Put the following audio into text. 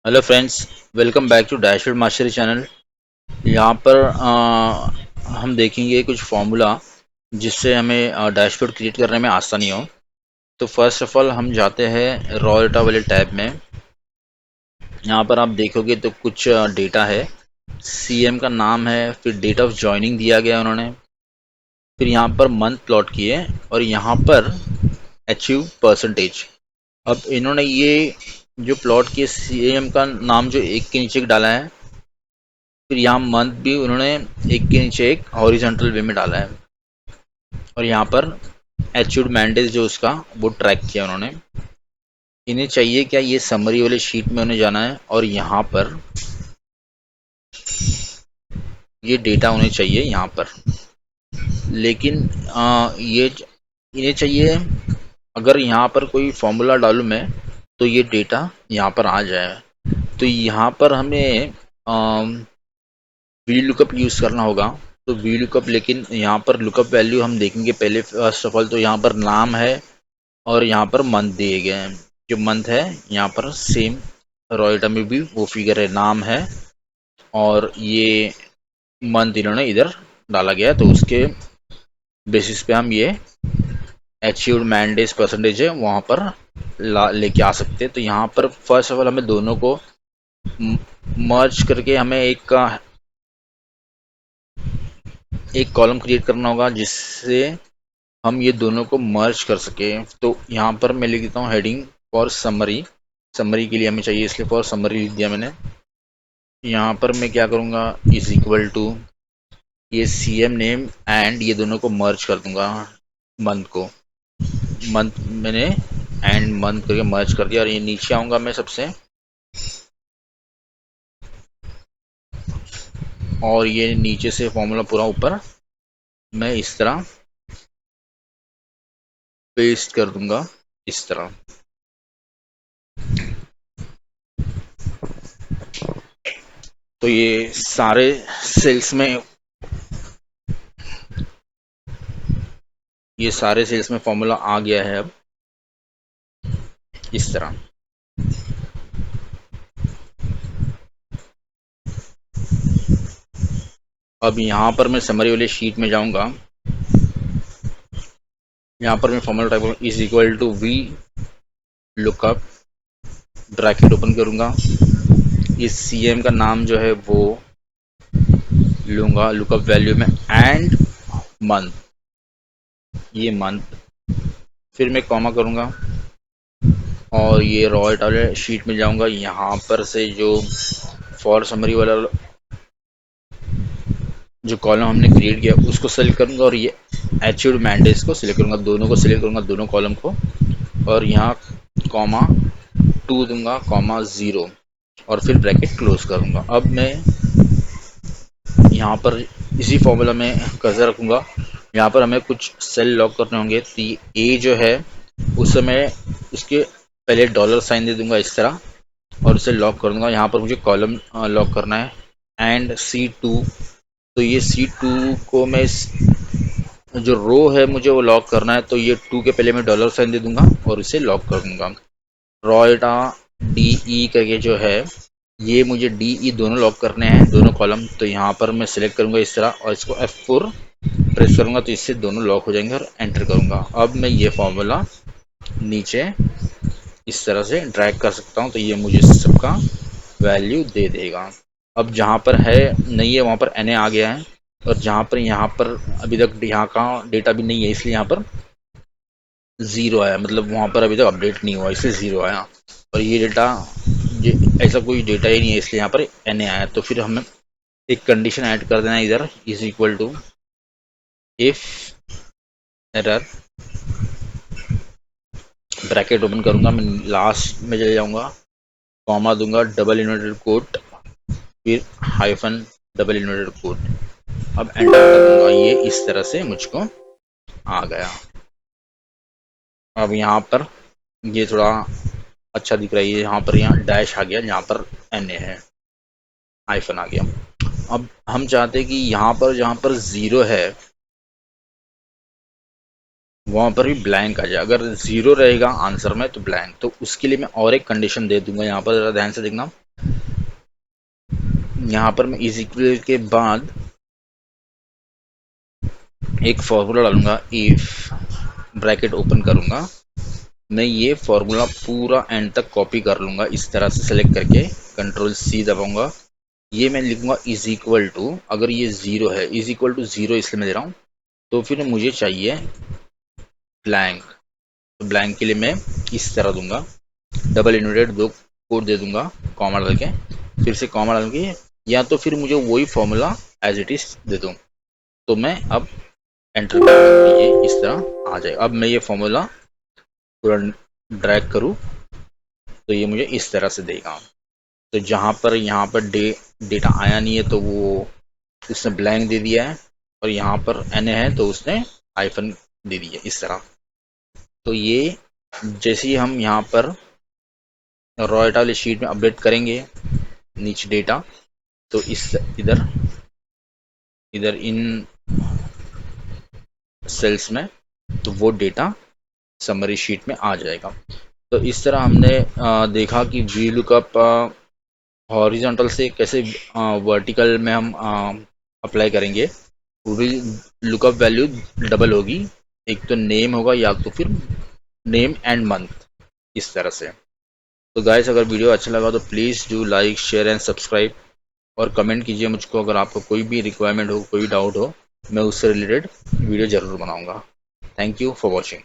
Hello friends, welcome back to dashboard mastery channel. यहाँ पर हम देखेंगे कुछ फार्मूला जिससे हमें डैशबोर्ड क्रिएट करने में आसानी हो। तो फर्स्ट ऑफ ऑल हम जाते हैं रॉ डेटा वाले टैब में। यहाँ पर आप देखोगे तो कुछ डेटा है, सीएम का नाम है, फिर डेट ऑफ ज्वाइनिंग दिया गया उन्होंने, फिर यहाँ पर मंथ प्लॉट किए और यहाँ पर अचीव परसेंटेज। अब इन्होंने ये जो प्लॉट किए सीएम का नाम जो एक के नीचे एक डाला है, फिर यहाँ मंथ भी उन्होंने एक के नीचे एक हॉरिजॉन्टल वे में डाला है और यहाँ पर एच्यूड मैंडेज जो उसका वो ट्रैक किया उन्होंने। इन्हें चाहिए क्या, ये समरी वाले शीट में उन्हें जाना है और यहाँ पर ये डेटा उन्हें चाहिए यहाँ पर। लेकिन ये इन्हें चाहिए, अगर यहाँ पर कोई फॉर्मूला डालूँ मैं तो ये डेटा यहाँ पर आ जाए। तो यहाँ पर हमें वी लुकअप यूज़ करना होगा। तो वी लुकअप, लेकिन यहाँ पर लुकअप वैल्यू हम देखेंगे पहले। फर्स्ट ऑफ ऑल तो यहाँ पर नाम है और यहाँ पर मंथ दिए गए हैं। जो मंथ है यहाँ पर सेम रॉयटा में भी वो फिगर है, नाम है और ये मंथ इन्होंने इधर डाला गया है। तो उसके बेसिस पे हम ये अचीव्ड मैंडेज परसेंटेज है वहाँ पर लेके आ सकते हैं। तो यहाँ पर फर्स्ट ऑफ ऑल हमें दोनों को मर्ज करके हमें एक कॉलम क्रिएट करना होगा जिससे हम ये दोनों को मर्ज कर सके। तो यहाँ पर मैं लिख देता हूँ हेडिंग फॉर समरी। समरी के लिए हमें चाहिए, इसलिए फॉर समरी लिख दिया मैंने। यहाँ पर मैं क्या करूँगा, इज इक्वल टू ये सीएम नेम एंड ये दोनों को मर्ज कर दूंगा। मंथ को मंथ मैंने एंड मंथ करके मर्ज कर दिया और ये नीचे आऊँगा मैं सबसे, और ये नीचे से फॉर्मूला पूरा ऊपर मैं इस तरह पेस्ट कर दूंगा, इस तरह। तो ये सारे सेल्स में फॉर्मूला आ गया है अब, इस तरह। अब यहाँ पर मैं समरी वाले शीट में जाऊंगा। यहाँ पर मैं फॉर्मूला टाइप करूँगा, is equal to V lookup, bracket open करूँगा। इस सीएम का नाम जो है वो लूँगा लुकअप वैल्यू में एंड मंथ, ये मंथ। फिर मैं कॉमा करूँगा और ये रॉ वाले शीट में जाऊँगा। यहाँ पर से जो फॉर समरी वाला जो कॉलम हमने क्रिएट किया उसको सेलेक्ट करूँगा और ये अचीव्ड मैंडेज को सिलेक्ट करूँगा, दोनों को सिलेक्ट करूँगा, दोनों कॉलम को। और यहाँ कॉमा 2 दूंगा, कॉमा 0 और फिर ब्रैकेट क्लोज करूँगा। अब मैं यहाँ पर इसी फॉर्मूला में कर्सर रखूँगा। यहाँ पर हमें कुछ सेल लॉक करने होंगे। तो ए जो है उस समय उसके पहले डॉलर साइन दे दूंगा इस तरह और इसे लॉक कर दूंगा। यहाँ पर मुझे कॉलम लॉक करना है एंड C2। तो ये C2 को मैं जो रो है मुझे वो लॉक करना है, तो ये 2 के पहले मैं डॉलर साइन दे दूंगा और इसे लॉक कर दूंगा। रॉयटा DE करके जो है ये मुझे DE दोनों लॉक करने हैं, दोनों कॉलम। तो यहाँ पर मैं सिलेक्ट करूँगा इस तरह और इसको F4 प्रेस करूँगा तो इससे दोनों लॉक हो जाएंगे और एंटर करूँगा। अब मैं ये फॉर्मूला नीचे इस तरह से ड्रैग कर सकता हूँ, तो ये मुझे सबका वैल्यू दे देगा। अब जहाँ पर है नहीं है वहाँ पर NA आ गया है और जहाँ पर यहाँ पर अभी तक यहाँ का डेटा भी नहीं है, इसलिए यहाँ पर 0 आया, मतलब वहाँ पर अभी तक अपडेट नहीं हुआ इसलिए 0 आया। और ये डेटा ऐसा कोई डेटा ही नहीं है इसलिए यहाँ पर NA आया। तो फिर हमें एक कंडीशन ऐड कर देना है इधर, is equal to if error, bracket open करूँगा, मैं लास्ट में चले जाऊँगा, कॉमा दूंगा, डबल इन्वर्टेड कोट, फिर हाइफन डबल इन्वर्टेड कोट। अब एंटर कर दूंगा, ये इस तरह से मुझको आ गया। अब यहाँ पर ये थोड़ा अच्छा दिख रहा है, यहाँ पर यहाँ डैश आ गया, यहाँ पर NA है, हाइफन आ गया। अब हम चाहते हैं कि यहाँ पर जहाँ पर 0 है वहाँ पर भी ब्लैंक आ जाए। अगर 0 रहेगा आंसर में तो ब्लैंक, तो उसके लिए मैं और एक कंडीशन दे दूंगा। यहाँ पर ज़रा ध्यान से देखना, यहाँ पर मैं इज इक्वल के बाद एक फॉर्मूला डालूंगा, इफ ब्रैकेट ओपन करूंगा, मैं ये फॉर्मूला पूरा एंड तक कॉपी कर लूंगा इस तरह से सेलेक्ट करके, कंट्रोल सी दबाऊंगा, ये मैं लिखूंगा इज इक्वल टू, अगर ये जीरो है, इज इक्वल टू जीरो इसलिए मैं दे रहा हूँ, तो फिर मुझे चाहिए ब्लैंक, तो ब्लैंक के लिए मैं इस तरह दूंगा, डबल इन्वर्टेड दो कोड दे दूंगा कॉमा डाल के, फिर से कॉमा डाल के, या तो फिर मुझे वही फॉर्मूला एज इट इज दे दूँ, तो मैं अब एंटर करूँगा, ये इस तरह आ जाए। अब मैं ये फॉर्मूला पूरा ड्रैग करूँ तो ये मुझे इस तरह से देगा। तो जहाँ पर यहाँ पर डेटा आया नहीं है तो वो उसने ब्लैंक दे दिया है, और यहाँ पर एन है तो उसने हाइफन दे दिया इस तरह। तो ये जैसे ही हम यहाँ पर रॉ डेटा वाली शीट में अपडेट करेंगे नीचे डेटा, तो इस इधर इधर इन सेल्स में, तो वो डेटा समरी शीट में आ जाएगा। तो इस तरह हमने देखा कि वी लुकअप हॉरिजॉन्टल से कैसे वर्टिकल में हम अप्लाई करेंगे। वी लुकअप वैल्यू डबल होगी, एक तो नेम होगा या तो फिर नेम एंड मंथ, इस तरह से। तो गाइस, अगर वीडियो अच्छा लगा तो please do like share and subscribe, और कमेंट कीजिए मुझको अगर आपको कोई भी रिक्वायरमेंट हो, कोई डाउट हो, मैं उससे रिलेटेड वीडियो ज़रूर बनाऊंगा। Thank you for watching.